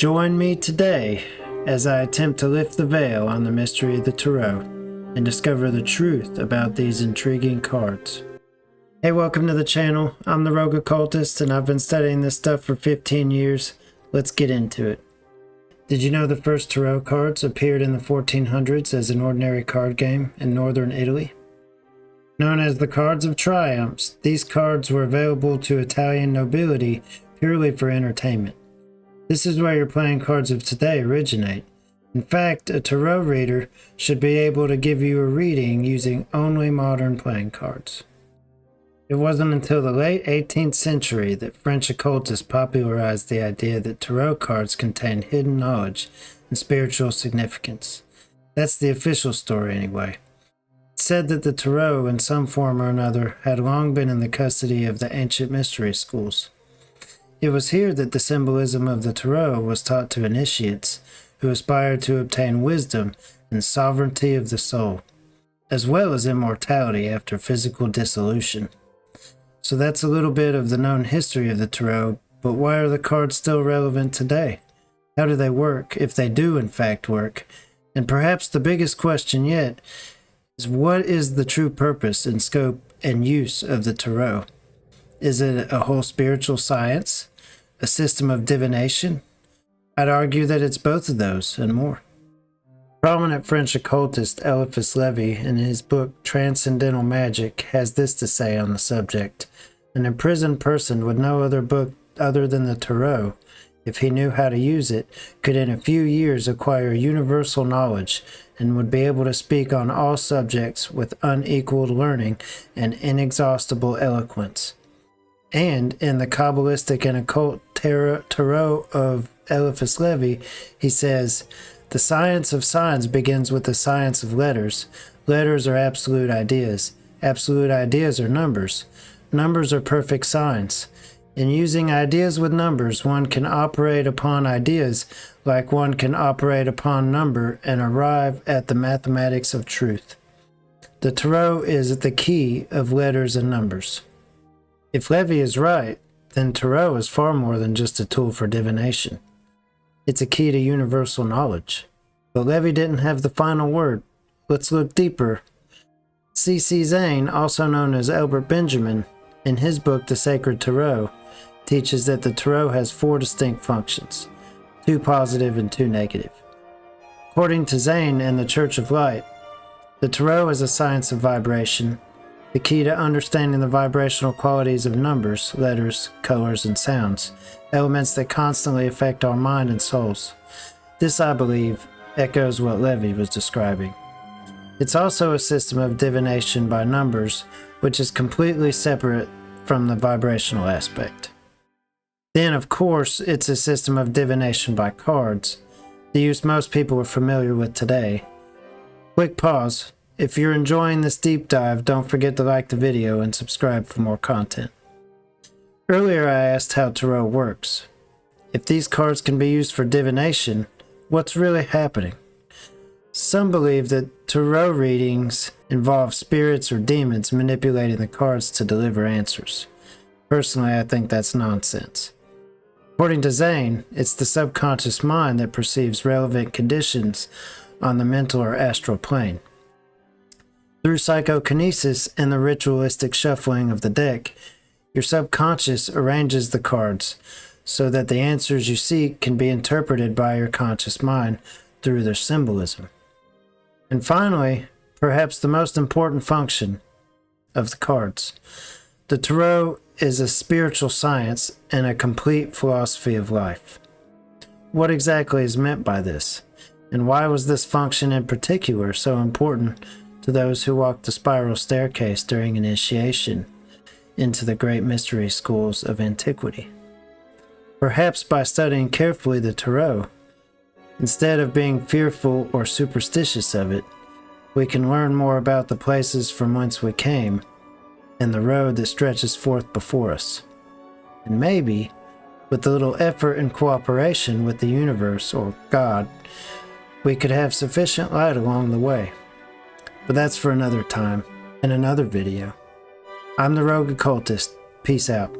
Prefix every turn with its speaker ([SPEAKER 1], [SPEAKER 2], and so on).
[SPEAKER 1] Join me today as I attempt to lift the veil on the mystery of the Tarot and discover the truth about these intriguing cards. Hey, welcome to the channel. I'm the Rogue Occultist and I've been studying this stuff for 15 years. Let's get into it. Did you know the first Tarot cards appeared in the 1400s as an ordinary card game in northern Italy? Known as the Cards of Triumphs, these cards were available to Italian nobility purely for entertainment. This is where your playing cards of today originate. In fact, a tarot reader should be able to give you a reading using only modern playing cards. It wasn't until the late 18th century that French occultists popularized the idea that tarot cards contained hidden knowledge and spiritual significance. That's the official story anyway. It's said that the tarot, in some form or another, had long been in the custody of the ancient mystery schools. It was here that the symbolism of the tarot was taught to initiates who aspired to obtain wisdom and sovereignty of the soul, as well as immortality after physical dissolution. So that's a little bit of the known history of the tarot, but why are the cards still relevant today? How do they work, if they do in fact work? And perhaps the biggest question yet is, what is the true purpose and scope and use of the tarot? Is it a whole spiritual science? A system of divination? I'd argue that it's both of those and more. Prominent French occultist Eliphas Levi, in his book Transcendental Magic, has this to say on the subject. An imprisoned person with no other book other than the tarot, if he knew how to use it, could in a few years acquire universal knowledge and would be able to speak on all subjects with unequaled learning and inexhaustible eloquence. And in the Kabbalistic and occult tarot of Eliphas Levi, he says, "The science of signs begins with the science of letters. Letters are absolute ideas. Absolute ideas are numbers. Numbers are perfect signs. In using ideas with numbers, one can operate upon ideas like one can operate upon number and arrive at the mathematics of truth. The tarot is the key of letters and numbers." If Levi is right, then tarot is far more than just a tool for divination. It's a key to universal knowledge. But Levi didn't have the final word. Let's look deeper. C.C. Zane, also known as Albert Benjamin, in his book The Sacred Tarot, teaches that the tarot has 4 distinct functions, 2 positive and 2 negative. According to Zane and the Church of Light, the tarot is a science of vibration, the key to understanding the vibrational qualities of numbers, letters, colors, and sounds, elements that constantly affect our mind and souls. This, I believe, echoes what Levi was describing. It's also a system of divination by numbers, which is completely separate from the vibrational aspect. Then, of course, it's a system of divination by cards, the use most people are familiar with today. Quick pause. If you're enjoying this deep dive, don't forget to like the video and subscribe for more content. Earlier I asked how tarot works. If these cards can be used for divination, what's really happening? Some believe that tarot readings involve spirits or demons manipulating the cards to deliver answers. Personally, I think that's nonsense. According to Zane, it's the subconscious mind that perceives relevant conditions on the mental or astral plane. Through psychokinesis and the ritualistic shuffling of the deck, your subconscious arranges the cards so that the answers you seek can be interpreted by your conscious mind through their symbolism. And finally, perhaps the most important function of the cards, the tarot is a spiritual science and a complete philosophy of life. What exactly is meant by this? And why was this function in particular so important to those who walked the spiral staircase during initiation into the great mystery schools of antiquity? Perhaps by studying carefully the tarot, instead of being fearful or superstitious of it, we can learn more about the places from whence we came and the road that stretches forth before us. And maybe, with a little effort and cooperation with the universe or God, we could have sufficient light along the way. But that's for another time and another video. I'm the Rogue Occultist. Peace out.